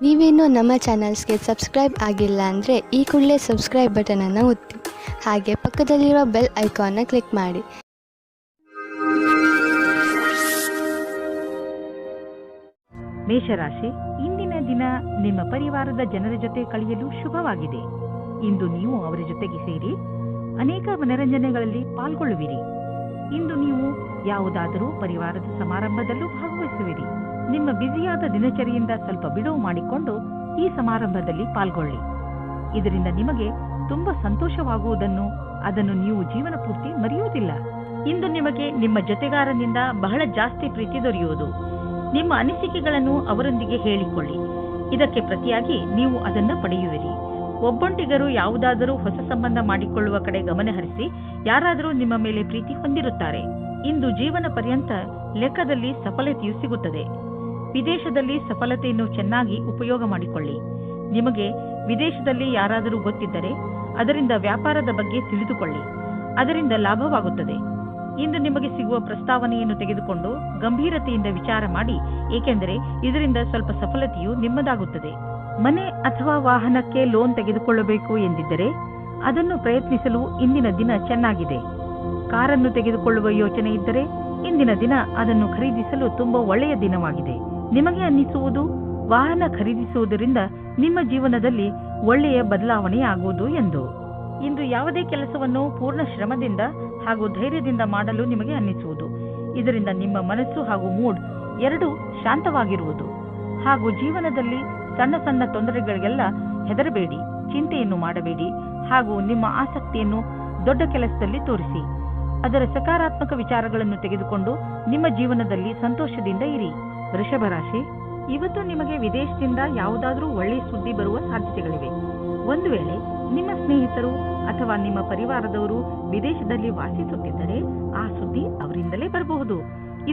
ನೀವೇನೂ ನಮ್ಮ ಚಾನಲ್ಸ್ಗೆ ಸಬ್ಸ್ಕ್ರೈಬ್ ಆಗಿಲ್ಲ ಅಂದರೆ ಈ ಕೂಡಲೇ ಸಬ್ಸ್ಕ್ರೈಬ್ ಬಟನನ್ನು ಒತ್ತಿ, ಹಾಗೆ ಪಕ್ಕದಲ್ಲಿರುವ ಬೆಲ್ ಐಕಾನ್ನ ಕ್ಲಿಕ್ ಮಾಡಿ. ಮೇಷರಾಶಿ, ಇಂದಿನ ದಿನ ನಿಮ್ಮ ಪರಿವಾರದ ಜನರ ಜೊತೆ ಕಳೆಯಲು ಶುಭವಾಗಿದೆ. ಇಂದು ನೀವು ಅವರ ಜೊತೆಗೆ ಸೇರಿ ಅನೇಕ ಮನರಂಜನೆಗಳಲ್ಲಿ ಪಾಲ್ಗೊಳ್ಳುವಿರಿ. ಇಂದು ನೀವು ಯಾವುದಾದರೂ ಪರಿವಾರದ ಸಮಾರಂಭದಲ್ಲೂ ಭಾಗವಹಿಸುವಿರಿ. ನಿಮ್ಮ ಬ್ಯುಸಿಯಾದ ದಿನಚರಿಯಿಂದ ಸ್ವಲ್ಪ ಬಿಡುವು ಮಾಡಿಕೊಂಡು ಈ ಸಮಾರಂಭದಲ್ಲಿ ಪಾಲ್ಗೊಳ್ಳಿ. ಇದರಿಂದ ನಿಮಗೆ ತುಂಬಾ ಸಂತೋಷವಾಗುವುದನ್ನು ಅದನ್ನು ನೀವು ಜೀವನ ಪೂರ್ತಿ ಮರೆಯುವುದಿಲ್ಲ. ಇಂದು ನಿಮಗೆ ನಿಮ್ಮ ಜೊತೆಗಾರನಿಂದ ಬಹಳ ಜಾಸ್ತಿ ಪ್ರೀತಿ ದೊರೆಯುವುದು. ನಿಮ್ಮ ಅನಿಸಿಕೆಗಳನ್ನು ಅವರೊಂದಿಗೆ ಹೇಳಿಕೊಳ್ಳಿ. ಇದಕ್ಕೆ ಪ್ರತಿಯಾಗಿ ನೀವು ಅದನ್ನು ಪಡೆಯುವಿರಿ. ಒಬ್ಬೊಂಟಿಗರು ಯಾವುದಾದರೂ ಹೊಸ ಸಂಬಂಧ ಮಾಡಿಕೊಳ್ಳುವ ಕಡೆ ಗಮನ ಹರಿಸಿ ಯಾರಾದರೂ ನಿಮ್ಮ ಮೇಲೆ ಪ್ರೀತಿ ಹೊಂದಿರುತ್ತಾರೆ. ಇಂದು ಜೀವನ ಪರ್ಯಂತ ಲೆಕ್ಕದಲ್ಲಿ ಸಫಲತೆಯು ಸಿಗುತ್ತದೆ. ವಿದೇಶದಲ್ಲಿ ಸಫಲತೆಯನ್ನು ಚೆನ್ನಾಗಿ ಉಪಯೋಗ ಮಾಡಿಕೊಳ್ಳಿ. ನಿಮಗೆ ವಿದೇಶದಲ್ಲಿ ಯಾರಾದರೂ ಗೊತ್ತಿದ್ದರೆ ಅದರಿಂದ ವ್ಯಾಪಾರದ ಬಗ್ಗೆ ತಿಳಿದುಕೊಳ್ಳಿ. ಅದರಿಂದ ಲಾಭವಾಗುತ್ತದೆ. ಇಂದು ನಿಮಗೆ ಸಿಗುವ ಪ್ರಸ್ತಾವನೆಯನ್ನು ತೆಗೆದುಕೊಂಡು ಗಂಭೀರತೆಯಿಂದ ವಿಚಾರ ಮಾಡಿ, ಏಕೆಂದರೆ ಇದರಿಂದ ಸ್ವಲ್ಪ ಸಫಲತೆಯು ನಿಮ್ಮದಾಗುತ್ತದೆ. ಮನೆ ಅಥವಾ ವಾಹನಕ್ಕೆ ಲೋನ್ ತೆಗೆದುಕೊಳ್ಳಬೇಕು ಎಂದಿದ್ದರೆ ಅದನ್ನು ಪ್ರಯತ್ನಿಸಲು ಇಂದಿನ ದಿನ ಚೆನ್ನಾಗಿದೆ. ಕಾರನ್ನು ತೆಗೆದುಕೊಳ್ಳುವ ಯೋಚನೆ ಇದ್ದರೆ ಇಂದಿನ ದಿನ ಅದನ್ನು ಖರೀದಿಸಲು ತುಂಬಾ ಒಳ್ಳೆಯ ದಿನವಾಗಿದೆ. ನಿಮಗೆ ಅನ್ನಿಸುವುದು ವಾಹನ ಖರೀದಿಸುವುದರಿಂದ ನಿಮ್ಮ ಜೀವನದಲ್ಲಿ ಒಳ್ಳೆಯ ಬದಲಾವಣೆಯಾಗುವುದು ಎಂದು. ಇಂದು ಯಾವುದೇ ಕೆಲಸವನ್ನು ಪೂರ್ಣ ಶ್ರಮದಿಂದ ಹಾಗೂ ಧೈರ್ಯದಿಂದ ಮಾಡಲು ನಿಮಗೆ ಅನ್ನಿಸುವುದು. ಇದರಿಂದ ನಿಮ್ಮ ಮನಸ್ಸು ಹಾಗೂ ಮೂಡ್ ಎರಡೂ ಶಾಂತವಾಗಿರುವುದು. ಹಾಗೂ ಜೀವನದಲ್ಲಿ ಸಣ್ಣ ಸಣ್ಣ ತೊಂದರೆಗಳಿಗೆಲ್ಲ ಹೆದರಬೇಡಿ, ಚಿಂತೆಯನ್ನು ಮಾಡಬೇಡಿ. ಹಾಗೂ ನಿಮ್ಮ ಆಸಕ್ತಿಯನ್ನು ದೊಡ್ಡ ಕೆಲಸದಲ್ಲಿ ತೋರಿಸಿ. ಅದರ ಸಕಾರಾತ್ಮಕ ವಿಚಾರಗಳನ್ನು ತೆಗೆದುಕೊಂಡು ನಿಮ್ಮ ಜೀವನದಲ್ಲಿ ಸಂತೋಷದಿಂದ ಇರಿ. ವೃಷಭ ರಾಶಿ, ಇವತ್ತು ನಿಮಗೆ ವಿದೇಶದಿಂದ ಯಾವುದಾದರೂ ಒಳ್ಳೆಯ ಸುದ್ದಿ ಬರುವ ಸಾಧ್ಯತೆಗಳಿವೆ. ಒಂದು ವೇಳೆ ನಿಮ್ಮ ಸ್ನೇಹಿತರು ಅಥವಾ ನಿಮ್ಮ ಪರಿವಾರದವರು ವಿದೇಶದಲ್ಲಿ ವಾಸಿಸುತ್ತಿದ್ದರೆ ಆ ಸುದ್ದಿ ಅವರಿಂದಲೇ ಬರಬಹುದು.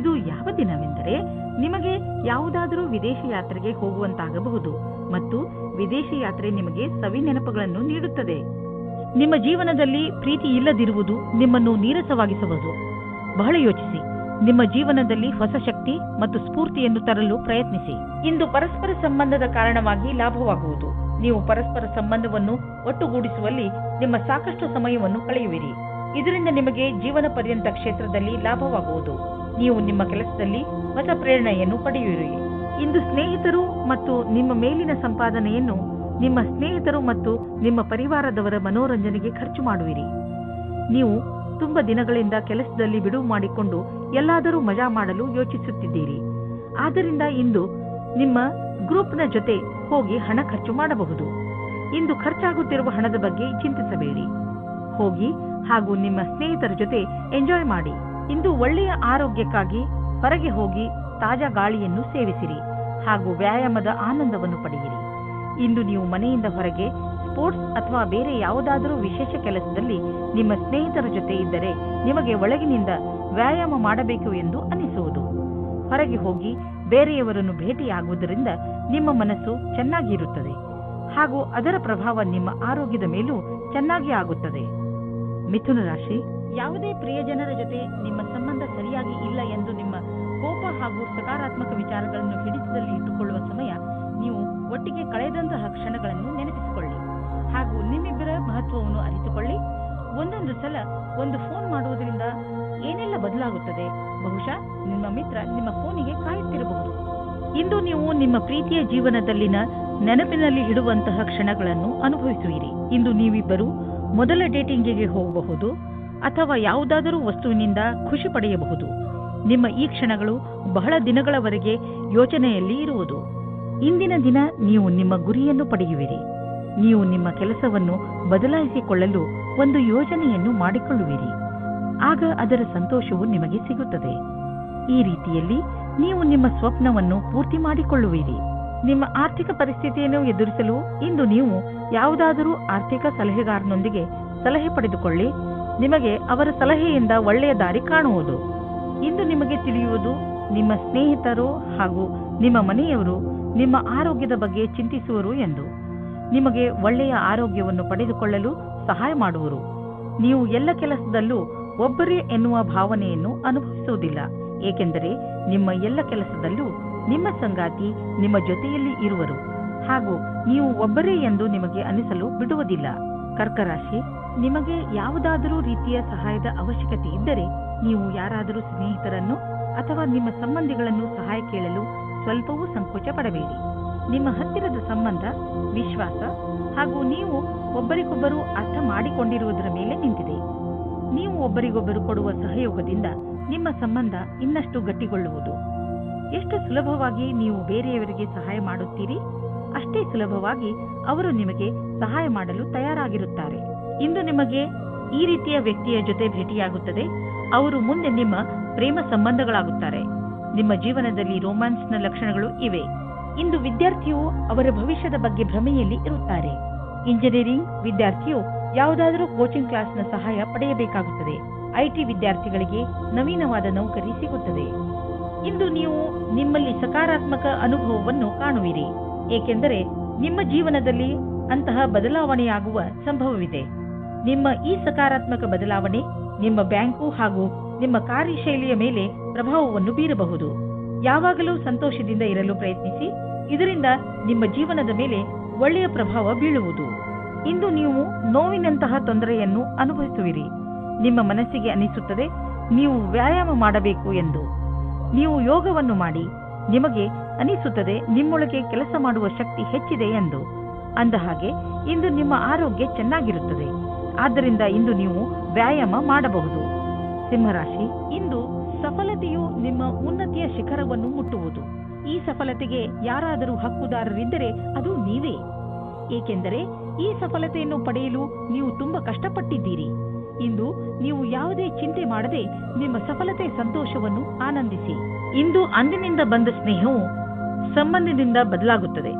ಇದು ಯಾವ ದಿನವೆಂದರೆ ನಿಮಗೆ ಯಾವುದಾದರೂ ವಿದೇಶಿ ಯಾತ್ರೆಗೆ ಹೋಗುವಂತಾಗಬಹುದು ಮತ್ತು ವಿದೇಶಿ ಯಾತ್ರೆ ನಿಮಗೆ ಸವಿ ನೆನಪುಗಳನ್ನು ನೀಡುತ್ತದೆ. ನಿಮ್ಮ ಜೀವನದಲ್ಲಿ ಪ್ರೀತಿ ಇಲ್ಲದಿರುವುದು ನಿಮ್ಮನ್ನು ನೀರಸವಾಗಿಸಬಹುದು. ಬಹಳ ಯೋಚಿಸಿ. ನಿಮ್ಮ ಜೀವನದಲ್ಲಿ ಹೊಸ ಶಕ್ತಿ ಮತ್ತು ಸ್ಫೂರ್ತಿಯನ್ನು ತರಲು ಪ್ರಯತ್ನಿಸಿ. ಇಂದು ಪರಸ್ಪರ ಸಂಬಂಧದ ಕಾರಣವಾಗಿ ಲಾಭವಾಗುವುದು. ನೀವು ಪರಸ್ಪರ ಸಂಬಂಧವನ್ನು ಒಟ್ಟುಗೂಡಿಸುವಲ್ಲಿ ನಿಮ್ಮ ಸಾಕಷ್ಟು ಸಮಯವನ್ನು ಕಳೆಯುವಿರಿ. ಇದರಿಂದ ನಿಮಗೆ ಜೀವನ ಪರ್ಯಂತ ಕ್ಷೇತ್ರದಲ್ಲಿ ಲಾಭವಾಗುವುದು. ನೀವು ನಿಮ್ಮ ಕೆಲಸದಲ್ಲಿ ಹೊಸ ಪ್ರೇರಣೆಯನ್ನು ಪಡೆಯುವಿರಿ. ಇಂದು ಸ್ನೇಹಿತರು ಮತ್ತು ನಿಮ್ಮ ಮೇಲಿನ ಸಂಪಾದನೆಯನ್ನು ನಿಮ್ಮ ಸ್ನೇಹಿತರು ಮತ್ತು ನಿಮ್ಮ ಪರಿವಾರದವರ ಮನೋರಂಜನೆಗೆ ಖರ್ಚು ಮಾಡುವಿರಿ. ನೀವು ತುಂಬಾ ದಿನಗಳಿಂದ ಕೆಲಸದಲ್ಲಿ ಬಿಡುವು ಮಾಡಿಕೊಂಡು ಎಲ್ಲಾದರೂ ಮಜಾ ಮಾಡಲು ಯೋಚಿಸುತ್ತಿದ್ದೀರಿ. ಆದ್ದರಿಂದ ಇಂದು ನಿಮ್ಮ ಗ್ರೂಪ್ನ ಜೊತೆ ಹೋಗಿ ಹಣ ಖರ್ಚು ಮಾಡಬಹುದು. ಇಂದು ಖರ್ಚಾಗುತ್ತಿರುವ ಹಣದ ಬಗ್ಗೆ ಚಿಂತಿಸಬೇಡಿ. ಹೋಗಿ ಹಾಗೂ ನಿಮ್ಮ ಸ್ನೇಹಿತರ ಜೊತೆ ಎಂಜಾಯ್ ಮಾಡಿ. ಇಂದು ಒಳ್ಳೆಯ ಆರೋಗ್ಯಕ್ಕಾಗಿ ಹೊರಗೆ ಹೋಗಿ ತಾಜಾ ಗಾಳಿಯನ್ನು ಸೇವಿಸಿರಿ ಹಾಗೂ ವ್ಯಾಯಾಮದ ಆನಂದವನ್ನು ಪಡೆಯಿರಿ. ಇಂದು ನೀವು ಮನೆಯಿಂದ ಹೊರಗೆ ಸ್ಪೋರ್ಟ್ಸ್ ಅಥವಾ ಬೇರೆ ಯಾವುದಾದರೂ ವಿಶೇಷ ಕೆಲಸದಲ್ಲಿ ನಿಮ್ಮ ಸ್ನೇಹಿತರ ಜೊತೆ ಇದ್ದರೆ ನಿಮಗೆ ಒಳಗಿನಿಂದ ವ್ಯಾಯಾಮ ಮಾಡಬೇಕು ಎಂದು ಅನಿಸುವುದು. ಹೊರಗೆ ಹೋಗಿ ಬೇರೆಯವರನ್ನು ಭೇಟಿಯಾಗುವುದರಿಂದ ನಿಮ್ಮ ಮನಸ್ಸು ಚೆನ್ನಾಗಿರುತ್ತದೆ ಹಾಗೂ ಅದರ ಪ್ರಭಾವ ನಿಮ್ಮ ಆರೋಗ್ಯದ ಮೇಲೂ ಚೆನ್ನಾಗಿ ಆಗುತ್ತದೆ. ಮಿಥುನ ರಾಶಿ, ಯಾವುದೇ ಪ್ರಿಯಜನರ ಜೊತೆ ನಿಮ್ಮ ಸಂಬಂಧ ಸರಿಯಾಗಿ ಇಲ್ಲ ಎಂದು ನಿಮ್ಮ ಕೋಪ ಹಾಗೂ ಸಕಾರಾತ್ಮಕ ವಿಚಾರಗಳನ್ನು ಹಿಡಿತದಲ್ಲಿ ಇಟ್ಟುಕೊಳ್ಳುವ ಸಮಯ. ನೀವು ಒಟ್ಟಿಗೆ ಕಳೆದಂತಹ ಕ್ಷಣಗಳನ್ನು ನೆನಪಿಸಿಕೊಳ್ಳಿ ಹಾಗೂ ನಿಮ್ಮಿಬ್ಬರ ಮಹತ್ವವನ್ನು ಅರಿತುಕೊಳ್ಳಿ. ಒಂದೊಂದು ಸಲ ಒಂದು ಫೋನ್ ಮಾಡುವುದರಿಂದ ಏನೆಲ್ಲ ಬದಲಾಗುತ್ತದೆ. ಬಹುಶಃ ನಿಮ್ಮ ಮಿತ್ರ ನಿಮ್ಮ ಫೋನಿಗೆ ಕಾಯುತ್ತಿರಬಹುದು. ಇಂದು ನೀವು ನಿಮ್ಮ ಪ್ರೀತಿಯ ಜೀವನದಲ್ಲಿನ ನೆನಪಿನಲ್ಲಿ ಇಡುವಂತಹ ಕ್ಷಣಗಳನ್ನು ಅನುಭವಿಸುವಿರಿ. ಇಂದು ನೀವಿಬ್ಬರು ಮೊದಲ ಡೇಟಿಂಗಿಗೆ ಹೋಗಬಹುದು ಅಥವಾ ಯಾವುದಾದರೂ ವಸ್ತುವಿನಿಂದ ಖುಷಿ ಪಡೆಯಬಹುದು. ನಿಮ್ಮ ಈ ಕ್ಷಣಗಳು ಬಹಳ ದಿನಗಳವರೆಗೆ ಯೋಚನೆಯಲ್ಲಿ ಇರುವುದು. ಇಂದಿನ ದಿನ ನೀವು ನಿಮ್ಮ ಗುರಿಯನ್ನು ಪಡೆಯುವಿರಿ. ನೀವು ನಿಮ್ಮ ಕೆಲಸವನ್ನು ಬದಲಾಯಿಸಿಕೊಳ್ಳಲು ಒಂದು ಯೋಜನೆಯನ್ನು ಮಾಡಿಕೊಳ್ಳುವಿರಿ. ಆಗ ಅದರ ಸಂತೋಷವು ನಿಮಗೆ ಸಿಗುತ್ತದೆ. ಈ ರೀತಿಯಲ್ಲಿ ನೀವು ನಿಮ್ಮ ಸ್ವಪ್ನವನ್ನು ಪೂರ್ತಿ ಮಾಡಿಕೊಳ್ಳುವಿರಿ. ನಿಮ್ಮ ಆರ್ಥಿಕ ಪರಿಸ್ಥಿತಿಯನ್ನು ಎದುರಿಸಲು ಇಂದು ನೀವು ಯಾವುದಾದರೂ ಆರ್ಥಿಕ ಸಲಹೆಗಾರನೊಂದಿಗೆ ಸಲಹೆ ಪಡೆದುಕೊಳ್ಳಿ. ನಿಮಗೆ ಅವರ ಸಲಹೆಯಿಂದ ಒಳ್ಳೆಯ ದಾರಿ ಕಾಣುವುದು. ಇಂದು ನಿಮಗೆ ತಿಳಿಯುವುದು ನಿಮ್ಮ ಸ್ನೇಹಿತರು ಹಾಗೂ ನಿಮ್ಮ ಮನೆಯವರು ನಿಮ್ಮ ಆರೋಗ್ಯದ ಬಗ್ಗೆ ಚಿಂತಿಸುವರು ಎಂದು. ನಿಮಗೆ ಒಳ್ಳೆಯ ಆರೋಗ್ಯವನ್ನು ಪಡೆದುಕೊಳ್ಳಲು ಸಹಾಯ ಮಾಡುವರು. ನೀವು ಎಲ್ಲ ಕೆಲಸದಲ್ಲೂ ಒಬ್ಬರೇ ಎನ್ನುವ ಭಾವನೆಯನ್ನು ಅನುಭವಿಸುವುದಿಲ್ಲ. ಏಕೆಂದರೆ ನಿಮ್ಮ ಎಲ್ಲ ಕೆಲಸದಲ್ಲೂ ನಿಮ್ಮ ಸಂಗಾತಿ ನಿಮ್ಮ ಜೊತೆಯಲ್ಲಿ ಇರುವರು ಹಾಗೂ ನೀವು ಒಬ್ಬರೇ ಎಂದು ನಿಮಗೆ ಅನಿಸಲು ಬಿಡುವುದಿಲ್ಲ. ಕರ್ಕ ರಾಶಿ, ನಿಮಗೆ ಯಾವುದಾದರೂ ರೀತಿಯ ಸಹಾಯದ ಅವಶ್ಯಕತೆ ಇದ್ದರೆ ನೀವು ಯಾರಾದರೂ ಸ್ನೇಹಿತರನ್ನು ಅಥವಾ ನಿಮ್ಮ ಸಂಬಂಧಿಗಳನ್ನು ಸಹಾಯ ಕೇಳಲು ಸ್ವಲ್ಪವೂ ಸಂಕೋಚ ಪಡಬೇಡಿ. ನಿಮ್ಮ ಹತ್ತಿರದ ಸಂಬಂಧ, ವಿಶ್ವಾಸ ಹಾಗೂ ನೀವು ಒಬ್ಬರಿಗೊಬ್ಬರು ಅರ್ಥ ಮಾಡಿಕೊಂಡಿರುವುದರ ಮೇಲೆ ನಿಂತಿದೆ. ನೀವು ಒಬ್ಬರಿಗೊಬ್ಬರು ಕೊಡುವ ಸಹಯೋಗದಿಂದ ನಿಮ್ಮ ಸಂಬಂಧ ಇನ್ನಷ್ಟು ಗಟ್ಟಿಗೊಳ್ಳುವುದು. ಎಷ್ಟು ಸುಲಭವಾಗಿ ನೀವು ಬೇರೆಯವರಿಗೆ ಸಹಾಯ ಮಾಡುತ್ತೀರಿ, ಅಷ್ಟೇ ಸುಲಭವಾಗಿ ಅವರು ನಿಮಗೆ ಸಹಾಯ ಮಾಡಲು ತಯಾರಾಗಿರುತ್ತಾರೆ. ಇಂದು ನಿಮಗೆ ಈ ರೀತಿಯ ವ್ಯಕ್ತಿಯ ಜೊತೆ ಭೇಟಿಯಾಗುತ್ತದೆ. ಅವರು ಮುಂದೆ ನಿಮ್ಮ ಪ್ರೇಮ ಸಂಬಂಧಗಳಾಗುತ್ತಾರೆ. ನಿಮ್ಮ ಜೀವನದಲ್ಲಿ ರೋಮ್ಯಾನ್ಸ್ನ ಲಕ್ಷಣಗಳು ಇವೆ. ಇಂದು ವಿದ್ಯಾರ್ಥಿಯು ಅವರ ಭವಿಷ್ಯದ ಬಗ್ಗೆ ಭ್ರಮೆಯಲ್ಲಿ ಇರುತ್ತಾರೆ. ಇಂಜಿನಿಯರಿಂಗ್ ವಿದ್ಯಾರ್ಥಿಯು ಯಾವುದಾದರೂ ಕೋಚಿಂಗ್ ಕ್ಲಾಸ್ನ ಸಹಾಯ ಪಡೆಯಬೇಕಾಗುತ್ತದೆ. ಐಟಿ ವಿದ್ಯಾರ್ಥಿಗಳಿಗೆ ನವೀನವಾದ ನೌಕರಿ ಸಿಗುತ್ತದೆ. ಇಂದು ನೀವು ನಿಮ್ಮಲ್ಲಿ ಸಕಾರಾತ್ಮಕ ಅನುಭವವನ್ನು ಕಾಣುವಿರಿ, ಏಕೆಂದರೆ ನಿಮ್ಮ ಜೀವನದಲ್ಲಿ ಅಂತಹ ಬದಲಾವಣೆಯಾಗುವ ಸಂಭವವಿದೆ. ನಿಮ್ಮ ಈ ಸಕಾರಾತ್ಮಕ ಬದಲಾವಣೆ ನಿಮ್ಮ ಬ್ಯಾಂಕು ಹಾಗೂ ನಿಮ್ಮ ಕಾರ್ಯಶೈಲಿಯ ಮೇಲೆ ಪ್ರಭಾವವನ್ನು ಬೀರಬಹುದು. ಯಾವಾಗಲೂ ಸಂತೋಷದಿಂದ ಇರಲು ಪ್ರಯತ್ನಿಸಿ, ಇದರಿಂದ ನಿಮ್ಮ ಜೀವನದ ಮೇಲೆ ಒಳ್ಳೆಯ ಪ್ರಭಾವ ಬೀಳುವುದು. ಇಂದು ನೀವು ನೋವಿನಂತಹ ತೊಂದರೆಯನ್ನು ಅನುಭವಿಸುವಿರಿ. ನಿಮ್ಮ ಮನಸ್ಸಿಗೆ ಅನಿಸುತ್ತದೆ ನೀವು ವ್ಯಾಯಾಮ ಮಾಡಬೇಕು ಎಂದು. ನೀವು ಯೋಗವನ್ನು ಮಾಡಿ, ನಿಮಗೆ ಅನಿಸುತ್ತದೆ ನಿಮ್ಮೊಳಗೆ ಕೆಲಸ ಮಾಡುವ ಶಕ್ತಿ ಹೆಚ್ಚಿದೆ ಎಂದು. ಅಂದಹಾಗೆ ಇಂದು ನಿಮ್ಮ ಆರೋಗ್ಯ ಚೆನ್ನಾಗಿರುತ್ತದೆ. ಆದ್ದರಿಂದ ಇಂದು ನೀವು ವ್ಯಾಯಾಮ ಮಾಡಬಹುದು. ಸಿಂಹರಾಶಿ, ಇಂದು ಸಫಲತೆಯು ನಿಮ್ಮ ಉನ್ನತಿಯ ಶಿಖರವನ್ನು ಮುಟ್ಟುವುದು. ಈ ಸಫಲತೆಗೆ ಯಾರಾದರೂ ಹಕ್ಕುದಾರರಿದ್ದರೆ ಅದು ನೀವೇ, ಏಕೆಂದರೆ ಈ ಸಫಲತೆಯನ್ನು ಪಡೆಯಲು ನೀವು ತುಂಬಾ ಕಷ್ಟಪಟ್ಟಿದ್ದೀರಿ. ಇಂದು ನೀವು ಯಾವುದೇ ಚಿಂತೆ ಮಾಡದೆ ನಿಮ್ಮ ಸಫಲತೆ ಸಂತೋಷವನ್ನು ಆನಂದಿಸಿ. ಇಂದು ಅಂದಿನಿಂದ ಬಂದ ಸ್ನೇಹವು ಸಂಬಂಧದಿಂದ ಬದಲಾಗುತ್ತದೆ.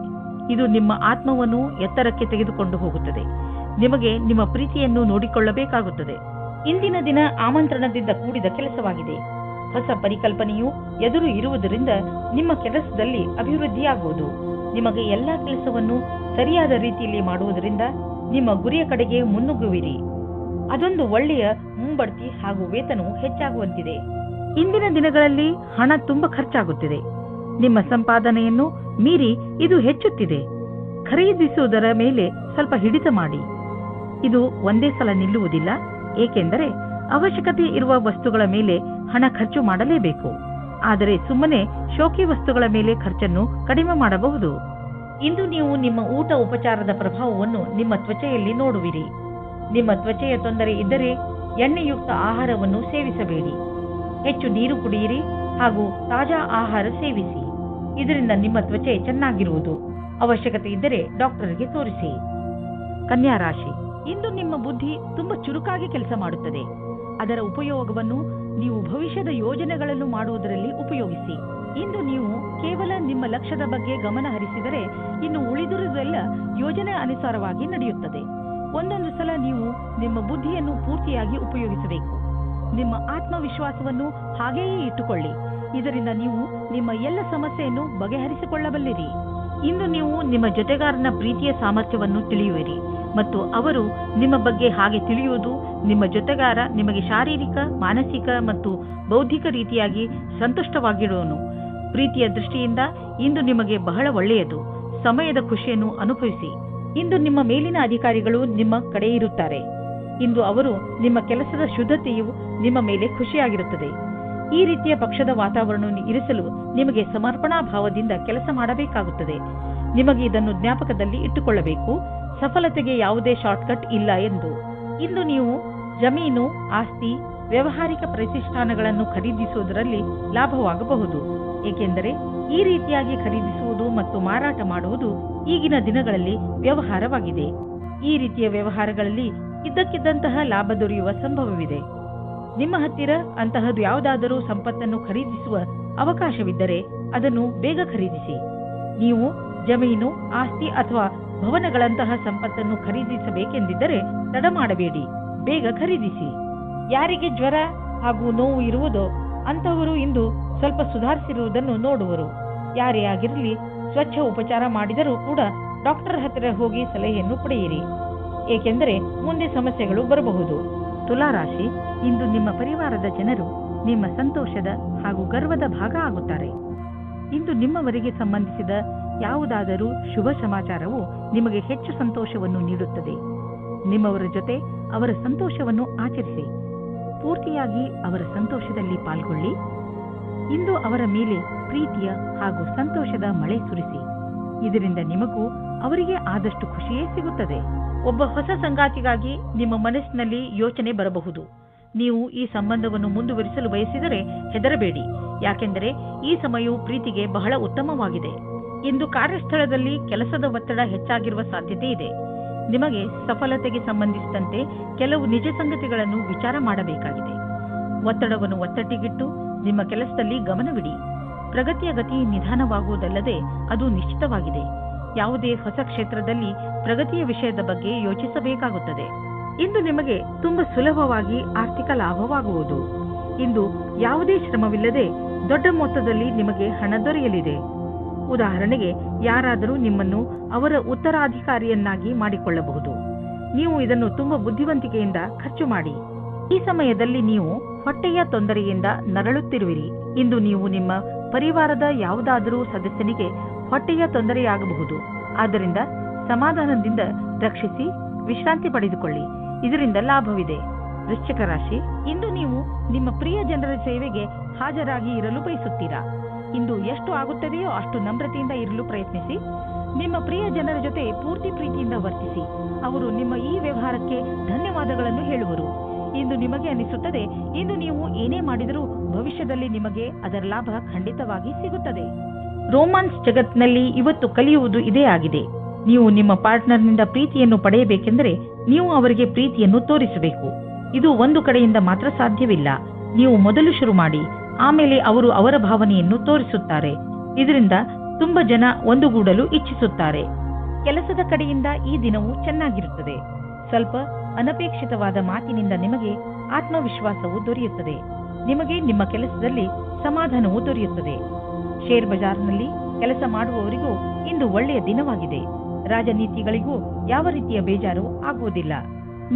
ಇದು ನಿಮ್ಮ ಆತ್ಮವನ್ನು ಎತ್ತರಕ್ಕೆ ತೆಗೆದುಕೊಂಡು ಹೋಗುತ್ತದೆ. ನಿಮಗೆ ನಿಮ್ಮ ಪ್ರೀತಿಯನ್ನು ನೋಡಿಕೊಳ್ಳಬೇಕಾಗುತ್ತದೆ. ಇಂದಿನ ದಿನ ಆಮಂತ್ರಣದಿಂದ ಕೂಡಿದ ಕೆಲಸವಾಗಿದೆ. ಹೊಸ ಪರಿಕಲ್ಪನೆಯು ಎದುರು ಇರುವುದರಿಂದ ನಿಮ್ಮ ಕೆಲಸದಲ್ಲಿ ಅಭಿವೃದ್ಧಿಯಾಗುವುದು. ನಿಮಗೆ ಎಲ್ಲಾ ಕೆಲಸವನ್ನು ಸರಿಯಾದ ರೀತಿಯಲ್ಲಿ ಮಾಡುವುದರಿಂದ ನಿಮ್ಮ ಗುರಿಯ ಕಡೆಗೆ ಮುನ್ನುಗ್ಗುವಿರಿ. ಅದೊಂದು ಒಳ್ಳೆಯ ಮುಂಬಡ್ತಿ ಹಾಗೂ ವೇತನವು ಹೆಚ್ಚಾಗುವಂತಿದೆ. ಇಂದಿನ ದಿನಗಳಲ್ಲಿ ಹಣ ತುಂಬಾ ಖರ್ಚಾಗುತ್ತಿದೆ. ನಿಮ್ಮ ಸಂಪಾದನೆಯನ್ನು ಮೀರಿ ಇದು ಹೆಚ್ಚುತ್ತಿದೆ. ಖರೀದಿಸುವುದರ ಮೇಲೆ ಸ್ವಲ್ಪ ಹಿಡಿತ ಮಾಡಿ. ಇದು ಒಂದೇ ಸಲ ನಿಲ್ಲುವುದಿಲ್ಲ, ಏಕೆಂದರೆ ಅವಶ್ಯಕತೆ ಇರುವ ವಸ್ತುಗಳ ಮೇಲೆ ಹಣ ಖರ್ಚು ಮಾಡಲೇಬೇಕು. ಆದರೆ ಸುಮ್ಮನೆ ಶೋಕಿ ವಸ್ತುಗಳ ಮೇಲೆ ಖರ್ಚನ್ನು ಕಡಿಮೆ ಮಾಡಬಹುದು. ಇಂದು ನೀವು ನಿಮ್ಮ ಊಟ ಉಪಚಾರದ ಪ್ರಭಾವವನ್ನು ನಿಮ್ಮ ತ್ವಚೆಯಲ್ಲಿ ನೋಡುವಿರಿ. ನಿಮ್ಮ ತ್ವಚೆಯ ತೊಂದರೆ ಇದ್ದರೆ ಎಣ್ಣೆಯುಕ್ತ ಆಹಾರವನ್ನು ಸೇವಿಸಬೇಡಿ. ಹೆಚ್ಚು ನೀರು ಕುಡಿಯಿರಿ ಹಾಗೂ ತಾಜಾ ಆಹಾರ ಸೇವಿಸಿ. ಇದರಿಂದ ನಿಮ್ಮ ತ್ವಚೆ ಚೆನ್ನಾಗಿರುವುದು. ಅವಶ್ಯಕತೆ ಇದ್ದರೆ ಡಾಕ್ಟರ್ಗೆ ತೋರಿಸಿ. ಕನ್ಯಾ ರಾಶಿ, ಇಂದು ನಿಮ್ಮ ಬುದ್ಧಿ ತುಂಬಾ ಚುರುಕಾಗಿ ಕೆಲಸ ಮಾಡುತ್ತದೆ. ಅದರ ಉಪಯೋಗವನ್ನು ನೀವು ಭವಿಷ್ಯದ ಯೋಜನೆಗಳನ್ನು ಮಾಡುವುದರಲ್ಲಿ ಉಪಯೋಗಿಸಿ. ಇಂದು ನೀವು ಕೇವಲ ನಿಮ್ಮ ಲಕ್ಷ್ಯದ ಬಗ್ಗೆ ಗಮನ ಹರಿಸಿದರೆ ಇನ್ನು ಉಳಿದಿರುವುದೆಲ್ಲ ಯೋಜನೆ ಅನುಸಾರವಾಗಿ ನಡೆಯುತ್ತದೆ. ಒಂದೊಂದು ಸಲ ನೀವು ನಿಮ್ಮ ಬುದ್ಧಿಯನ್ನು ಪೂರ್ತಿಯಾಗಿ ಉಪಯೋಗಿಸಬೇಕು. ನಿಮ್ಮ ಆತ್ಮವಿಶ್ವಾಸವನ್ನು ಹಾಗೆಯೇ ಇಟ್ಟುಕೊಳ್ಳಿ. ಇದರಿಂದ ನೀವು ನಿಮ್ಮ ಎಲ್ಲ ಸಮಸ್ಯೆಯನ್ನು ಬಗೆಹರಿಸಿಕೊಳ್ಳಬಲ್ಲಿರಿ. ಇಂದು ನೀವು ನಿಮ್ಮ ಜೊತೆಗಾರನ ಪ್ರೀತಿಯ ಸಾಮರ್ಥ್ಯವನ್ನು ತಿಳಿಯುವಿರಿ ಮತ್ತು ಅವರು ನಿಮ್ಮ ಬಗ್ಗೆ ಹಾಗೆ ತಿಳಿಯುವುದು. ನಿಮ್ಮ ಜೊತೆಗಾರ ನಿಮಗೆ ಶಾರೀರಿಕ, ಮಾನಸಿಕ ಮತ್ತು ಬೌದ್ಧಿಕ ರೀತಿಯಾಗಿ ಸಂತುಷ್ಟವಾಗಿರುವನು. ಪ್ರೀತಿಯ ದೃಷ್ಟಿಯಿಂದ ಇಂದು ನಿಮಗೆ ಬಹಳ ಒಳ್ಳೆಯದು. ಸಮಯದ ಖುಷಿಯನ್ನು ಅನುಭವಿಸಿ. ಇಂದು ನಿಮ್ಮ ಮೇಲಿನ ಅಧಿಕಾರಿಗಳು ನಿಮ್ಮ ಕಡೆ ಇರುತ್ತಾರೆ. ಇಂದು ಅವರು ನಿಮ್ಮ ಕೆಲಸದ ಶುದ್ಧತೆಯು ನಿಮ್ಮ ಮೇಲೆ ಖುಷಿಯಾಗಿರುತ್ತದೆ. ಈ ರೀತಿಯ ಪಕ್ಷದ ವಾತಾವರಣವನ್ನು ಇರಿಸಲು ನಿಮಗೆ ಸಮರ್ಪಣಾ ಭಾವದಿಂದ ಕೆಲಸ ಮಾಡಬೇಕಾಗುತ್ತದೆ. ನಿಮಗೆ ಇದನ್ನು ಜ್ಞಾಪಕದಲ್ಲಿ ಇಟ್ಟುಕೊಳ್ಳಬೇಕು. ಸಫಲತೆಗೆ ಯಾವುದೇ ಶಾರ್ಟ್ಕಟ್ ಇಲ್ಲ ಎಂದು. ಇಂದು ನೀವು ಜಮೀನು, ಆಸ್ತಿ, ವ್ಯಾವಹಾರಿಕ ಪ್ರತಿಷ್ಠಾನಗಳನ್ನು ಖರೀದಿಸುವುದರಲ್ಲಿ ಲಾಭವಾಗಬಹುದು, ಏಕೆಂದರೆ ಈ ರೀತಿಯಾಗಿ ಖರೀದಿಸುವುದು ಮತ್ತು ಮಾರಾಟ ಮಾಡುವುದು ಈಗಿನ ದಿನಗಳಲ್ಲಿ ವ್ಯವಹಾರವಾಗಿದೆ. ಈ ರೀತಿಯ ವ್ಯವಹಾರಗಳಲ್ಲಿ ಇದ್ದಕ್ಕಿದ್ದಂತಹ ಲಾಭ ದೊರೆಯುವ ಸಂಭವವಿದೆ. ನಿಮ್ಮ ಹತ್ತಿರ ಅಂತಹದ್ದು ಯಾವುದಾದರೂ ಸಂಪತ್ತನ್ನು ಖರೀದಿಸುವ ಅವಕಾಶವಿದ್ದರೆ ಅದನ್ನು ಬೇಗ ಖರೀದಿಸಿ. ನೀವು ಜಮೀನು, ಆಸ್ತಿ ಅಥವಾ ಭವನಗಳಂತಹ ಸಂಪತ್ತನ್ನು ಖರೀದಿಸಬೇಕೆಂದಿದ್ದರೆ ತಡ ಮಾಡಬೇಡಿ, ಬೇಗ ಖರೀದಿಸಿ. ಯಾರಿಗೆ ಜ್ವರ ಹಾಗೂ ನೋವು ಇರುವುದೋ ಅಂತಹವರು ಇಂದು ಸ್ವಲ್ಪ ಸುಧಾರಿಸಿರುವುದನ್ನು ನೋಡುವರು. ಯಾರೇ ಆಗಿರಲಿ, ಸ್ವಚ್ಛ ಉಪಚಾರ ಮಾಡಿದರೂ ಕೂಡ ಡಾಕ್ಟರ್ ಹತ್ತಿರ ಹೋಗಿ ಸಲಹೆಯನ್ನು ಪಡೆಯಿರಿ, ಏಕೆಂದರೆ ಮುಂದೆ ಸಮಸ್ಯೆಗಳು ಬರಬಹುದು. ತುಲಾರಾಶಿ, ಇಂದು ನಿಮ್ಮ ಪರಿವಾರದ ಜನರು ನಿಮ್ಮ ಸಂತೋಷದ ಹಾಗೂ ಗರ್ವದ ಭಾಗ ಆಗುತ್ತಾರೆ. ಇಂದು ನಿಮ್ಮವರಿಗೆ ಸಂಬಂಧಿಸಿದ ಯಾವುದಾದರೂ ಶುಭ ಸಮಾಚಾರವು ನಿಮಗೆ ಹೆಚ್ಚು ಸಂತೋಷವನ್ನು ನೀಡುತ್ತದೆ. ನಿಮ್ಮವರ ಜೊತೆ ಅವರ ಸಂತೋಷವನ್ನು ಆಚರಿಸಿ, ಪೂರ್ತಿಯಾಗಿ ಅವರ ಸಂತೋಷದಲ್ಲಿ ಪಾಲ್ಗೊಳ್ಳಿ. ಇಂದು ಅವರ ಮೇಲೆ ಪ್ರೀತಿಯ ಹಾಗೂ ಸಂತೋಷದ ಮಳೆ ಸುರಿಸಿ. ಇದರಿಂದ ನಿಮಗೂ ಅವರಿಗೆ ಆದಷ್ಟು ಖುಷಿಯೇ ಸಿಗುತ್ತದೆ. ಒಬ್ಬ ಹೊಸ ಸಂಗಾತಿಗಾಗಿ ನಿಮ್ಮ ಮನಸ್ಸಿನಲ್ಲಿ ಯೋಚನೆ ಬರಬಹುದು. ನೀವು ಈ ಸಂಬಂಧವನ್ನು ಮುಂದುವರಿಸಲು ಬಯಸಿದರೆ ಹೆದರಬೇಡಿ, ಯಾಕೆಂದರೆ ಈ ಸಮಯವು ಪ್ರೀತಿಗೆ ಬಹಳ ಉತ್ತಮವಾಗಿದೆ. ಇಂದು ಕಾರ್ಯಸ್ಥಳದಲ್ಲಿ ಕೆಲಸದ ಒತ್ತಡ ಹೆಚ್ಚಾಗಿರುವ ಸಾಧ್ಯತೆ ಇದೆ. ನಿಮಗೆ ಸಫಲತೆಗೆ ಸಂಬಂಧಿಸಿದಂತೆ ಕೆಲವು ನಿಜ ಸಂಗತಿಗಳನ್ನು ವಿಚಾರ ಮಾಡಬೇಕಾಗಿದೆ. ಒತ್ತಡವನ್ನು ಒತ್ತಟ್ಟಿಗಿಟ್ಟು ನಿಮ್ಮ ಕೆಲಸದಲ್ಲಿ ಗಮನವಿಡಿ. ಪ್ರಗತಿಯ ಗತಿ ನಿಧಾನವಾಗುವುದಲ್ಲದೆ ಅದು ನಿಶ್ಚಿತವಾಗಿದೆ. ಯಾವುದೇ ಹೊಸ ಕ್ಷೇತ್ರದಲ್ಲಿ ಪ್ರಗತಿಯ ವಿಷಯದ ಬಗ್ಗೆ ಯೋಚಿಸಬೇಕಾಗುತ್ತದೆ. ಇಂದು ನಿಮಗೆ ತುಂಬಾ ಸುಲಭವಾಗಿ ಆರ್ಥಿಕ ಲಾಭವಾಗುವುದು. ಇಂದು ಯಾವುದೇ ಶ್ರಮವಿಲ್ಲದೆ ದೊಡ್ಡ ಮೊತ್ತದಲ್ಲಿ ನಿಮಗೆ ಹಣ ದೊರೆಯಲಿದೆ. ಉದಾಹರಣೆಗೆ, ಯಾರಾದರೂ ನಿಮ್ಮನ್ನು ಅವರ ಉತ್ತರಾಧಿಕಾರಿಯನ್ನಾಗಿ ಮಾಡಿಕೊಳ್ಳಬಹುದು. ನೀವು ಇದನ್ನು ತುಂಬಾ ಬುದ್ಧಿವಂತಿಕೆಯಿಂದ ಖರ್ಚು ಮಾಡಿ. ಈ ಸಮಯದಲ್ಲಿ ನೀವು ಹೊಟ್ಟೆಯ ತೊಂದರೆಯಿಂದ ನರಳುತ್ತಿರುವಿರಿ. ಇಂದು ನೀವು ನಿಮ್ಮ ಪರಿವಾರದ ಯಾವುದಾದರೂ ಸದಸ್ಯನಿಗೆ ಹೊಟ್ಟೆಯ ತೊಂದರೆಯಾಗಬಹುದು. ಆದ್ದರಿಂದ ಸಮಾಧಾನದಿಂದ ರಕ್ಷಿಸಿ ವಿಶ್ರಾಂತಿ ಪಡೆದುಕೊಳ್ಳಿ. ಇದರಿಂದ ಲಾಭವಿದೆ. ವೃಶ್ಚಿಕ ರಾಶಿ, ಇಂದು ನೀವು ನಿಮ್ಮ ಪ್ರಿಯ ಜನರ ಸೇವೆಗೆ ಹಾಜರಾಗಿ ಇರಲು ಬಯಸುತ್ತೀರಾ. ಇಂದು ಎಷ್ಟು ಆಗುತ್ತದೆಯೋ ಅಷ್ಟು ನಮ್ರತೆಯಿಂದ ಇರಲು ಪ್ರಯತ್ನಿಸಿ. ನಿಮ್ಮ ಪ್ರಿಯ ಜನರ ಜೊತೆ ಪೂರ್ತಿ ಪ್ರೀತಿಯಿಂದ ವರ್ತಿಸಿ. ಅವರು ನಿಮ್ಮ ಈ ವ್ಯವಹಾರಕ್ಕೆ ಧನ್ಯವಾದಗಳನ್ನು ಹೇಳುವರು. ಇಂದು ನಿಮಗೆ ಅನಿಸುತ್ತದೆ, ಇಂದು ನೀವು ಏನೇ ಮಾಡಿದರೂ ಭವಿಷ್ಯದಲ್ಲಿ ನಿಮಗೆ ಅದರ ಲಾಭ ಖಂಡಿತವಾಗಿ ಸಿಗುತ್ತದೆ. ರೋಮಾನ್ಸ್ ಜಗತ್ತಿನಲ್ಲಿ ಇವತ್ತು ಕಲಿಯುವುದು ಇದೇ ಆಗಿದೆ. ನೀವು ನಿಮ್ಮ ಪಾರ್ಟ್ನರ್ನಿಂದ ಪ್ರೀತಿಯನ್ನು ಪಡೆಯಬೇಕೆಂದರೆ ನೀವು ಅವರಿಗೆ ಪ್ರೀತಿಯನ್ನು ತೋರಿಸಬೇಕು. ಇದು ಒಂದು ಕಡೆಯಿಂದ ಮಾತ್ರ ಸಾಧ್ಯವಿಲ್ಲ. ನೀವು ಮೊದಲು ಶುರು ಮಾಡಿ, ಆಮೇಲೆ ಅವರು ಅವರ ಭಾವನೆಯನ್ನು ತೋರಿಸುತ್ತಾರೆ. ಇದರಿಂದ ತುಂಬಾ ಜನ ಒಂದುಗೂಡಲು ಇಚ್ಛಿಸುತ್ತಾರೆ. ಕೆಲಸದ ಕಡೆಯಿಂದ ಈ ದಿನವು ಚೆನ್ನಾಗಿರುತ್ತದೆ. ಸ್ವಲ್ಪ ಅನಪೇಕ್ಷಿತವಾದ ಮಾತಿನಿಂದ ನಿಮಗೆ ಆತ್ಮವಿಶ್ವಾಸವು ದೊರೆಯುತ್ತದೆ. ನಿಮಗೆ ನಿಮ್ಮ ಕೆಲಸದಲ್ಲಿ ಸಮಾಧಾನವೂ ದೊರೆಯುತ್ತದೆ. ಶೇರ್ ಬಜಾರ್ನಲ್ಲಿ ಕೆಲಸ ಮಾಡುವವರಿಗೂ ಇಂದು ಒಳ್ಳೆಯ ದಿನವಾಗಿದೆ. ರಾಜನೀತಿಗಳಿಗೂ ಯಾವ ರೀತಿಯ ಬೇಜಾರು ಆಗುವುದಿಲ್ಲ.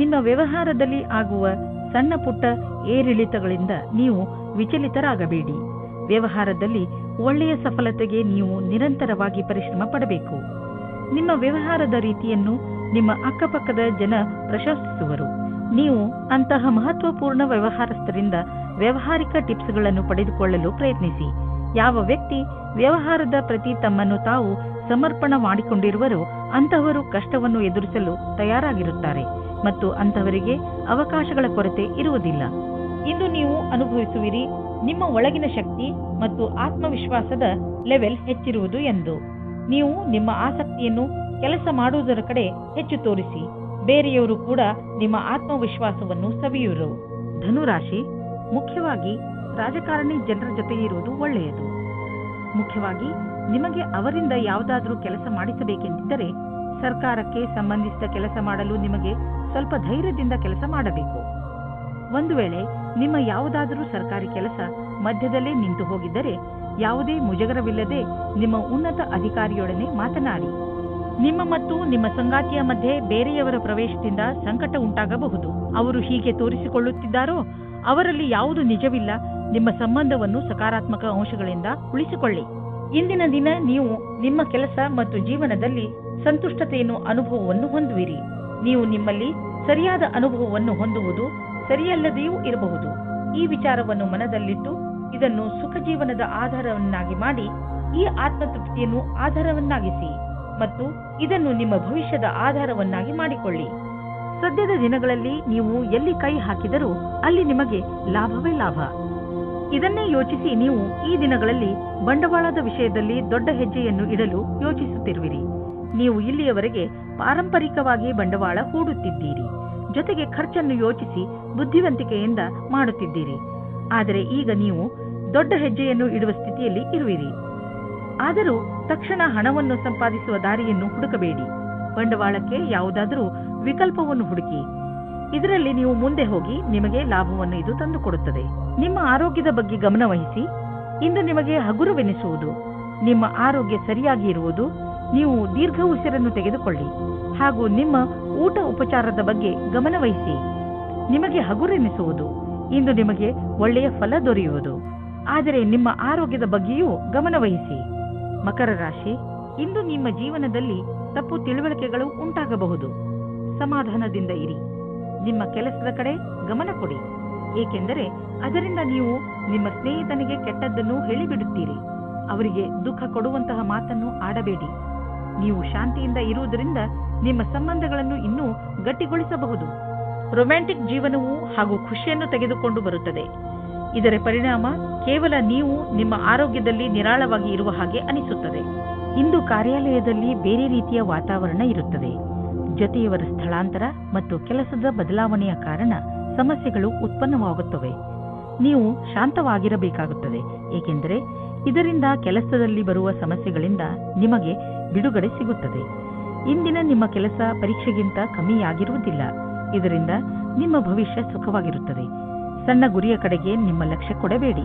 ನಿಮ್ಮ ವ್ಯವಹಾರದಲ್ಲಿ ಆಗುವ ಸಣ್ಣ ಪುಟ್ಟ ಏರಿಳಿತಗಳಿಂದ ನೀವು ವಿಚಲಿತರಾಗಬೇಡಿ. ವ್ಯವಹಾರದಲ್ಲಿ ಒಳ್ಳೆಯ ಸಫಲತೆಗೆ ನೀವು ನಿರಂತರವಾಗಿ ಪರಿಶ್ರಮ ಪಡಬೇಕು. ನಿಮ್ಮ ವ್ಯವಹಾರದ ರೀತಿಯನ್ನು ನಿಮ್ಮ ಅಕ್ಕಪಕ್ಕದ ಜನ ಪ್ರಶಂಸಿಸುವರು. ನೀವು ಅಂತಹ ಮಹತ್ವಪೂರ್ಣ ವ್ಯವಹಾರಸ್ಥರಿಂದ ವ್ಯಾವಹಾರಿಕ ಟಿಪ್ಸ್ಗಳನ್ನು ಪಡೆದುಕೊಳ್ಳಲು ಪ್ರಯತ್ನಿಸಿ. ಯಾವ ವ್ಯಕ್ತಿ ವ್ಯವಹಾರದ ಪ್ರತಿ ತಮ್ಮನ್ನು ತಾವು ಸಮರ್ಪಣ ಮಾಡಿಕೊಂಡಿರುವರೋ ಅಂತಹವರು ಕಷ್ಟವನ್ನು ಎದುರಿಸಲು ತಯಾರಾಗಿರುತ್ತಾರೆ ಮತ್ತು ಅಂತಹವರಿಗೆ ಅವಕಾಶಗಳ ಕೊರತೆ ಇರುವುದಿಲ್ಲ. ಇಂದು ನೀವು ಅನುಭವಿಸುವಿರಿ ನಿಮ್ಮ ಒಳಗಿನ ಶಕ್ತಿ ಮತ್ತು ಆತ್ಮವಿಶ್ವಾಸದ ಲೆವೆಲ್ ಹೆಚ್ಚಿರುವುದು ಎಂದು. ನೀವು ನಿಮ್ಮ ಆಸಕ್ತಿಯನ್ನು ಕೆಲಸ ಮಾಡುವುದರ ಕಡೆ ಹೆಚ್ಚು ತೋರಿಸಿ. ಬೇರೆಯವರು ಕೂಡ ನಿಮ್ಮ ಆತ್ಮವಿಶ್ವಾಸವನ್ನು ಸವಿಯುವರು. ಧನುರಾಶಿ, ಮುಖ್ಯವಾಗಿ ರಾಜಕಾರಣಿ ಜನರ ಜೊತೆ ಇರುವುದು ಒಳ್ಳೆಯದು. ಮುಖ್ಯವಾಗಿ ನಿಮಗೆ ಅವರಿಂದ ಯಾವುದಾದರೂ ಕೆಲಸ ಮಾಡಿಸಬೇಕೆಂದಿದ್ದರೆ ಸರ್ಕಾರಕ್ಕೆ ಸಂಬಂಧಿಸಿದ ಕೆಲಸ ಮಾಡಲು ನಿಮಗೆ ಸ್ವಲ್ಪ ಧೈರ್ಯದಿಂದ ಕೆಲಸ ಮಾಡಬೇಕು. ಒಂದು ವೇಳೆ ನಿಮ್ಮ ಯಾವುದಾದರೂ ಸರ್ಕಾರಿ ಕೆಲಸ ಮಧ್ಯದಲ್ಲೇ ನಿಂತು ಹೋಗಿದ್ದರೆ ಯಾವುದೇ ಮುಜುಗರವಿಲ್ಲದೆ ನಿಮ್ಮ ಉನ್ನತ ಅಧಿಕಾರಿಯೊಡನೆ ಮಾತನಾಡಿ. ನಿಮ್ಮ ಮತ್ತು ನಿಮ್ಮ ಸಂಗಾತಿಯ ಮಧ್ಯೆ ಬೇರೆಯವರ ಪ್ರವೇಶದಿಂದ ಸಂಕಟ ಉಂಟಾಗಬಹುದು. ಅವರು ಹೀಗೆ ತೋರಿಸಿಕೊಳ್ಳುತ್ತಿದ್ದಾರೋ ಅವರಲ್ಲಿ ಯಾವುದು ನಿಜವಿಲ್ಲ. ನಿಮ್ಮ ಸಂಬಂಧವನ್ನು ಸಕಾರಾತ್ಮಕ ಅಂಶಗಳಿಂದ ಉಳಿಸಿಕೊಳ್ಳಿ. ಇಂದಿನ ದಿನ ನೀವು ನಿಮ್ಮ ಕೆಲಸ ಮತ್ತು ಜೀವನದಲ್ಲಿ ಸಂತುಷ್ಟತೆಯನ್ನು ಅನುಭವವನ್ನು ಹೊಂದುವಿರಿ. ನೀವು ನಿಮ್ಮಲ್ಲಿ ಸರಿಯಾದ ಅನುಭವವನ್ನು ಹೊಂದುವುದು ಸರಿಯಲ್ಲದೆಯೂ ಇರಬಹುದು. ಈ ವಿಚಾರವನ್ನು ಮನದಲ್ಲಿಟ್ಟು ಇದನ್ನು ಸುಖ ಜೀವನದ ಆಧಾರವನ್ನಾಗಿ ಮಾಡಿ ಈ ಆತ್ಮತೃಪ್ತಿಯನ್ನು ಆಧಾರವನ್ನಾಗಿಸಿ ಮತ್ತು ಇದನ್ನು ನಿಮ್ಮ ಭವಿಷ್ಯದ ಆಧಾರವನ್ನಾಗಿ ಮಾಡಿಕೊಳ್ಳಿ. ಸದ್ಯದ ದಿನಗಳಲ್ಲಿ ನೀವು ಎಲ್ಲಿ ಕೈ ಹಾಕಿದರೂ ಅಲ್ಲಿ ನಿಮಗೆ ಲಾಭವೇ ಲಾಭ. ಇದನ್ನೇ ಯೋಚಿಸಿ ನೀವು ಈ ದಿನಗಳಲ್ಲಿ ಬಂಡವಾಳದ ವಿಷಯದಲ್ಲಿ ದೊಡ್ಡ ಹೆಜ್ಜೆಯನ್ನು ಇಡಲು ಯೋಚಿಸುತ್ತಿರುವಿರಿ. ನೀವು ಇಲ್ಲಿಯವರೆಗೆ ಪಾರಂಪರಿಕವಾಗಿ ಬಂಡವಾಳ ಹೂಡುತ್ತಿದ್ದೀರಿ. ಜೊತೆಗೆ ಖರ್ಚನ್ನು ಯೋಚಿಸಿ ಬುದ್ಧಿವಂತಿಕೆಯಿಂದ ಮಾಡುತ್ತಿದ್ದೀರಿ. ಆದರೆ ಈಗ ನೀವು ದೊಡ್ಡ ಹೆಜ್ಜೆಯನ್ನು ಇಡುವ ಸ್ಥಿತಿಯಲ್ಲಿ ಇರುವಿರಿ. ಆದರೂ ತಕ್ಷಣ ಹಣವನ್ನು ಸಂಪಾದಿಸುವ ದಾರಿಯನ್ನು ಹುಡುಕಬೇಡಿ. ಬಂಡವಾಳಕ್ಕೆ ಯಾವುದಾದರೂ ವಿಕಲ್ಪವನ್ನು ಹುಡುಕಿ. ಇದರಲ್ಲಿ ನೀವು ಮುಂದೆ ಹೋಗಿ ನಿಮಗೆ ಲಾಭವನ್ನು ಇದು ತಂದುಕೊಡುತ್ತದೆ. ನಿಮ್ಮ ಆರೋಗ್ಯದ ಬಗ್ಗೆ ಗಮನ ವಹಿಸಿ. ಇಂದು ನಿಮಗೆ ಹಗುರವೆನಿಸುವುದು. ನಿಮ್ಮ ಆರೋಗ್ಯ ಸರಿಯಾಗಿ ಇರುವುದು. ನೀವು ದೀರ್ಘ ಉಸಿರನ್ನು ತೆಗೆದುಕೊಳ್ಳಿ ಹಾಗೂ ನಿಮ್ಮ ಊಟ ಉಪಚಾರದ ಬಗ್ಗೆ ಗಮನ ವಹಿಸಿ. ನಿಮಗೆ ಹಗುರೆನಿಸುವುದು. ಇಂದು ನಿಮಗೆ ಒಳ್ಳೆಯ ಫಲ ದೊರೆಯುವುದು. ಆದರೆ ನಿಮ್ಮ ಆರೋಗ್ಯದ ಬಗ್ಗೆಯೂ ಗಮನ ವಹಿಸಿ. ಮಕರ ರಾಶಿ, ಇಂದು ನಿಮ್ಮ ಜೀವನದಲ್ಲಿ ತಪ್ಪು ತಿಳುವಳಿಕೆಗಳು ಉಂಟಾಗಬಹುದು. ಸಮಾಧಾನದಿಂದ ಇರಿ. ನಿಮ್ಮ ಕೆಲಸದ ಕಡೆ ಗಮನ ಕೊಡಿ, ಏಕೆಂದರೆ ಅದರಿಂದ ನೀವು ನಿಮ್ಮ ಸ್ನೇಹಿತನಿಗೆ ಕೆಟ್ಟದ್ದನ್ನು ಹೇಳಿಬಿಡುತ್ತೀರಿ. ಅವರಿಗೆ ದುಃಖ ಕೊಡುವಂತಹ ಮಾತನ್ನು ಆಡಬೇಡಿ. ನೀವು ಶಾಂತಿಯಿಂದ ಇರುವುದರಿಂದ ನಿಮ್ಮ ಸಂಬಂಧಗಳನ್ನು ಇನ್ನೂ ಗಟ್ಟಿಗೊಳಿಸಬಹುದು. ರೊಮ್ಯಾಂಟಿಕ್ ಜೀವನವು ಹಾಗೂ ಖುಷಿಯನ್ನು ತೆಗೆದುಕೊಂಡು ಬರುತ್ತದೆ. ಇದರ ಪರಿಣಾಮ ಕೇವಲ ನೀವು ನಿಮ್ಮ ಆರೋಗ್ಯದಲ್ಲಿ ನಿರಾಳವಾಗಿ ಇರುವ ಹಾಗೆ ಅನಿಸುತ್ತದೆ. ಇಂದು ಕಾರ್ಯಾಲಯದಲ್ಲಿ ಬೇರೆ ರೀತಿಯ ವಾತಾವರಣ ಇರುತ್ತದೆ. ಜೊತೆಯವರ ಸ್ಥಳಾಂತರ ಮತ್ತು ಕೆಲಸದ ಬದಲಾವಣೆಯ ಕಾರಣ ಸಮಸ್ಯೆಗಳು ಉತ್ಪನ್ನವಾಗುತ್ತವೆ. ನೀವು ಶಾಂತವಾಗಿರಬೇಕಾಗುತ್ತದೆ, ಏಕೆಂದರೆ ಇದರಿಂದ ಕೆಲಸದಲ್ಲಿ ಬರುವ ಸಮಸ್ಯೆಗಳಿಂದ ನಿಮಗೆ ಬಿಡುಗಡೆ ಸಿಗುತ್ತದೆ. ಇಂದಿನ ನಿಮ್ಮ ಕೆಲಸ ಪರೀಕ್ಷೆಗಿಂತ ಕಮ್ಮಿಯಾಗಿರುವುದಿಲ್ಲ. ಇದರಿಂದ ನಿಮ್ಮ ಭವಿಷ್ಯ ಸುಖವಾಗಿರುತ್ತದೆ. ಸಣ್ಣ ಗುರಿಯ ಕಡೆಗೆ ನಿಮ್ಮ ಲಕ್ಷ್ಯ ಕೊಡಬೇಡಿ.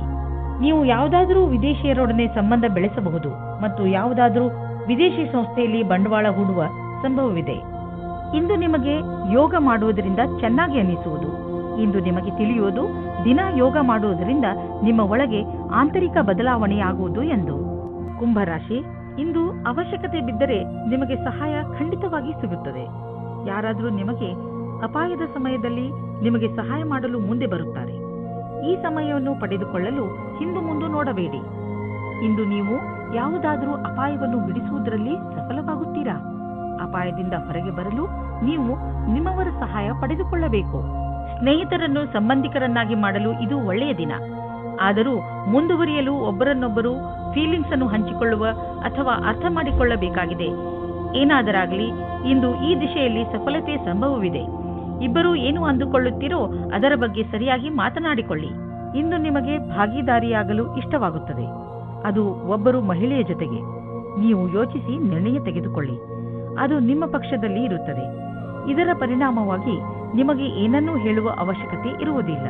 ನೀವು ಯಾವುದಾದರೂ ವಿದೇಶಿಯರೊಡನೆ ಸಂಬಂಧ ಬೆಳೆಸಬಹುದು ಮತ್ತು ಯಾವುದಾದರೂ ವಿದೇಶಿ ಸಂಸ್ಥೆಯಲ್ಲಿ ಬಂಡವಾಳ ಹೂಡುವ ಸಂಭವವಿದೆ. ಇಂದು ನಿಮಗೆ ಯೋಗ ಮಾಡುವುದರಿಂದ ಚೆನ್ನಾಗಿ ಅನಿಸುವುದು. ಇಂದು ನಿಮಗೆ ತಿಳಿಯುವುದು ದಿನ ಯೋಗ ಮಾಡುವುದರಿಂದ ನಿಮ್ಮ ಒಳಗೆ ಆಂತರಿಕ ಬದಲಾವಣೆಯಾಗುವುದು ಎಂದು. ಕುಂಭರಾಶಿ, ಇಂದು ಅವಶ್ಯಕತೆ ಬಿದ್ದರೆ ನಿಮಗೆ ಸಹಾಯ ಖಂಡಿತವಾಗಿ ಸಿಗುತ್ತದೆ. ಯಾರಾದರೂ ನಿಮಗೆ ಅಪಾಯದ ಸಮಯದಲ್ಲಿ ನಿಮಗೆ ಸಹಾಯ ಮಾಡಲು ಮುಂದೆ ಬರುತ್ತಾರೆ. ಈ ಸಮಯವನ್ನು ಪಡೆದುಕೊಳ್ಳಲು ಹಿಂದು ಮುಂದೆ ನೋಡಬೇಡಿ. ಇಂದು ನೀವು ಯಾವುದಾದರೂ ಅಪಾಯವನ್ನು ಬಿಡಿಸುವುದರಲ್ಲಿ ಸಫಲವಾಗುತ್ತೀರಾ? ಅಪಾಯದಿಂದ ಹೊರಗೆ ಬರಲು ನೀವು ನಿಮ್ಮವರ ಸಹಾಯ ಪಡೆದುಕೊಳ್ಳಬೇಕು. ಸ್ನೇಹಿತರನ್ನು ಸಂಬಂಧಿಕರನ್ನಾಗಿ ಮಾಡಲು ಇದು ಒಳ್ಳೆಯ ದಿನ. ಆದರೂ ಮುಂದುವರಿಯಲು ಒಬ್ಬರನ್ನೊಬ್ಬರು ಫೀಲಿಂಗ್ಸ್ ಅನ್ನು ಹಂಚಿಕೊಳ್ಳುವ ಅಥವಾ ಅರ್ಥ ಮಾಡಿಕೊಳ್ಳಬೇಕಾಗಿದೆ. ಏನಾದರಾಗಲಿ ಇಂದು ಈ ದಿಶೆಯಲ್ಲಿ ಸಫಲತೆ ಸಂಭವವಿದೆ. ಇಬ್ಬರು ಏನು ಅಂದುಕೊಳ್ಳುತ್ತೀರೋ ಅದರ ಬಗ್ಗೆ ಸರಿಯಾಗಿ ಮಾತನಾಡಿಕೊಳ್ಳಿ. ಇಂದು ನಿಮಗೆ ಭಾಗಿದಾರಿಯಾಗಲು ಇಷ್ಟವಾಗುತ್ತದೆ. ಅದು ಒಬ್ಬರು ಮಹಿಳೆಯ ಜೊತೆಗೆ. ನೀವು ಯೋಚಿಸಿ ನಿರ್ಣಯ ತೆಗೆದುಕೊಳ್ಳಿ. ಅದು ನಿಮ್ಮ ಪಕ್ಷದಲ್ಲಿ ಇರುತ್ತದೆ. ಇದರ ಪರಿಣಾಮವಾಗಿ ನಿಮಗೆ ಏನನ್ನೂ ಹೇಳುವ ಅವಶ್ಯಕತೆ ಇರುವುದಿಲ್ಲ.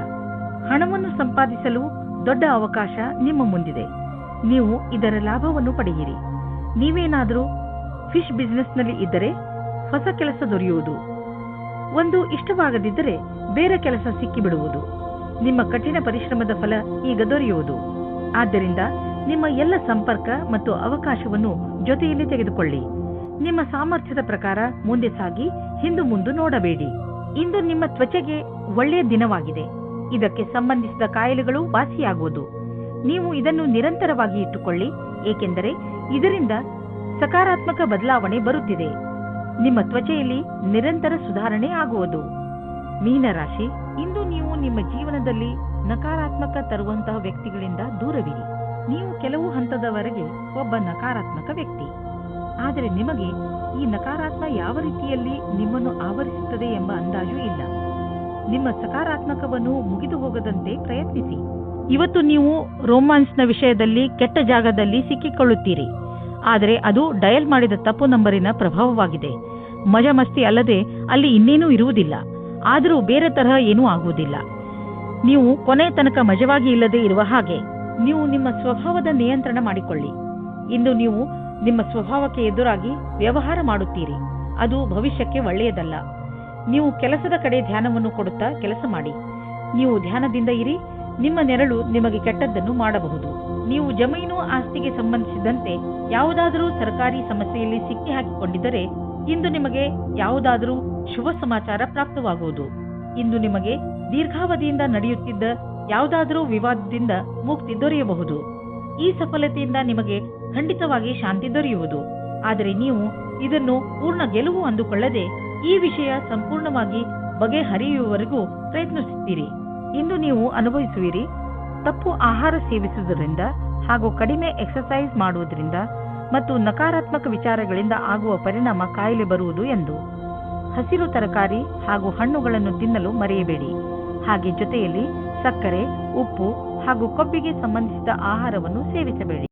ಹಣವನ್ನು ಸಂಪಾದಿಸಲು ದೊಡ್ಡ ಅವಕಾಶ ನಿಮ್ಮ ಮುಂದಿದೆ. ನೀವು ಇದರ ಲಾಭವನ್ನು ಪಡೆಯಿರಿ. ನೀವೇನಾದರೂ ಫಿಶ್ ಬಿಸಿನೆಸ್ನಲ್ಲಿ ಇದ್ದರೆ ಹೊಸ ಕೆಲಸ ದೊರೆಯುವುದು. ಒಂದು ಇಷ್ಟವಾಗದಿದ್ದರೆ ಬೇರೆ ಕೆಲಸ ಸಿಕ್ಕಿಬಿಡುವುದು. ನಿಮ್ಮ ಕಠಿಣ ಪರಿಶ್ರಮದ ಫಲ ಈಗ ದೊರೆಯುವುದು. ಆದ್ದರಿಂದ ನಿಮ್ಮ ಎಲ್ಲ ಸಂಪರ್ಕ ಮತ್ತು ಅವಕಾಶವನ್ನು ಜೊತೆಯಲ್ಲಿ ತೆಗೆದುಕೊಳ್ಳಿ. ನಿಮ್ಮ ಸಾಮರ್ಥ್ಯದ ಪ್ರಕಾರ ಮುಂದೆ ಸಾಗಿ ಹಿಂದು ಮುಂದೆ ನೋಡಬೇಡಿ. ಇಂದು ನಿಮ್ಮ ತ್ವಚೆಗೆ ಒಳ್ಳೆಯ ದಿನವಾಗಿದೆ. ಇದಕ್ಕೆ ಸಂಬಂಧಿಸಿದ ಕಾಯಿಲೆಗಳು ವಾಸಿಯಾಗುವುದು. ನೀವು ಇದನ್ನು ನಿರಂತರವಾಗಿ ಇಟ್ಟುಕೊಳ್ಳಿ, ಏಕೆಂದರೆ ಇದರಿಂದ ಸಕಾರಾತ್ಮಕ ಬದಲಾವಣೆ ಬರುತ್ತಿದೆ. ನಿಮ್ಮ ತ್ವಚೆಯಲ್ಲಿ ನಿರಂತರ ಸುಧಾರಣೆ ಆಗುವುದು. ಮೀನರಾಶಿ, ಇಂದು ನೀವು ನಿಮ್ಮ ಜೀವನದಲ್ಲಿ ನಕಾರಾತ್ಮಕ ತರುವಂತಹ ವ್ಯಕ್ತಿಗಳಿಂದ ದೂರವಿರಿ. ನೀವು ಕೆಲವು ಹಂತದವರೆಗೆ ಒಬ್ಬ ನಕಾರಾತ್ಮಕ ವ್ಯಕ್ತಿ. ಆದರೆ ನಿಮಗೆ ಈ ನಕಾರಾತ್ಮಕ ಯಾವ ರೀತಿಯಲ್ಲಿ ನಿಮ್ಮನ್ನು ಆವರಿಸುತ್ತದೆ ಎಂಬ ಅಂದಾಜು ಇಲ್ಲ. ನಿಮ್ಮ ಸಕಾರಾತ್ಮಕವನ್ನು ಮುಗಿದು ಹೋಗದಂತೆ ಪ್ರಯತ್ನಿಸಿ. ಇವತ್ತು ನೀವು ರೋಮಾನ್ಸ್ನ ವಿಷಯದಲ್ಲಿ ಕೆಟ್ಟ ಜಾಗದಲ್ಲಿ ಸಿಕ್ಕಿಕೊಳ್ಳುತ್ತೀರಿ. ಆದರೆ ಅದು ಡಯಲ್ ಮಾಡಿದ ತಪ್ಪು ನಂಬರಿನ ಪ್ರಭಾವವಾಗಿದೆ. ಮಜಾ ಮಸ್ತಿ ಅಲ್ಲದೆ ಅಲ್ಲಿ ಇನ್ನೇನೂ ಇರುವುದಿಲ್ಲ. ಆದರೂ ಬೇರೆ ತರಹ ಏನೂ ಆಗುವುದಿಲ್ಲ. ನೀವು ಕೊನೆ ತನಕ ಮಜವಾಗಿ ಇಲ್ಲದೆ ಇರುವ ಹಾಗೆ. ನೀವು ನಿಮ್ಮ ಸ್ವಭಾವದ ನಿಯಂತ್ರಣ ಮಾಡಿಕೊಳ್ಳಿ. ಇಂದು ನೀವು ನಿಮ್ಮ ಸ್ವಭಾವಕ್ಕೆ ಎದುರಾಗಿ ವ್ಯವಹಾರ ಮಾಡುತ್ತೀರಿ. ಅದು ಭವಿಷ್ಯಕ್ಕೆ ಒಳ್ಳೆಯದಲ್ಲ. ನೀವು ಕೆಲಸದ ಕಡೆ ಧ್ಯಾನವನ್ನು ಕೊಡುತ್ತಾ ಕೆಲಸ ಮಾಡಿ. ನೀವು ಧ್ಯಾನದಿಂದ ಇರಿ. ನಿಮ್ಮ ನೆರಳು ನಿಮಗೆ ಕೆಟ್ಟದ್ದನ್ನು ಮಾಡಬಹುದು. ನೀವು ಜಮೀನು ಆಸ್ತಿಗೆ ಸಂಬಂಧಿಸಿದಂತೆ ಯಾವುದಾದರೂ ಸರ್ಕಾರಿ ಸಮಸ್ಯೆಯಲ್ಲಿ ಸಿಕ್ಕಿ ಹಾಕಿಕೊಂಡಿದ್ದರೆ ಇಂದು ನಿಮಗೆ ಯಾವುದಾದರೂ ಶುಭ ಸಮಾಚಾರ ಪ್ರಾಪ್ತವಾಗುವುದು. ಇಂದು ನಿಮಗೆ ದೀರ್ಘಾವಧಿಯಿಂದ ನಡೆಯುತ್ತಿದ್ದ ಯಾವುದಾದರೂ ವಿವಾದದಿಂದ ಮುಕ್ತಿ ದೊರೆಯಬಹುದು. ಈ ಸಫಲತೆಯಿಂದ ನಿಮಗೆ ಖಂಡಿತವಾಗಿ ಶಾಂತಿ ದೊರೆಯುವುದು. ಆದರೆ ನೀವು ಇದನ್ನು ಪೂರ್ಣ ಗೆಲುವು ಅಂದುಕೊಳ್ಳದೆ ಈ ವಿಷಯ ಸಂಪೂರ್ಣವಾಗಿ ಬಗೆಹರಿಯುವವರೆಗೂ ಪ್ರಯತ್ನಿಸುತ್ತೀರಿ. ಇಂದು ನೀವು ಅನುಭವಿಸುವಿರಿ ತಪ್ಪು ಆಹಾರ ಸೇವಿಸುವುದರಿಂದ ಹಾಗೂ ಕಡಿಮೆ ಎಕ್ಸರ್ಸೈಸ್ ಮಾಡುವುದರಿಂದ ಮತ್ತು ನಕಾರಾತ್ಮಕ ವಿಚಾರಗಳಿಂದ ಆಗುವ ಪರಿಣಾಮ ಕಾಯಿಲೆ ಬರುವುದು ಎಂದು. ಹಸಿರು ತರಕಾರಿ ಹಾಗೂ ಹಣ್ಣುಗಳನ್ನು ತಿನ್ನಲು ಮರೆಯಬೇಡಿ. ಹಾಗೆ ಜೊತೆಯಲ್ಲಿ ಸಕ್ಕರೆ, ಉಪ್ಪು ಹಾಗೂ ಕೊಬ್ಬಿಗೆ ಸಂಬಂಧಿಸಿದ ಆಹಾರವನ್ನು ಸೇವಿಸಬೇಡಿ.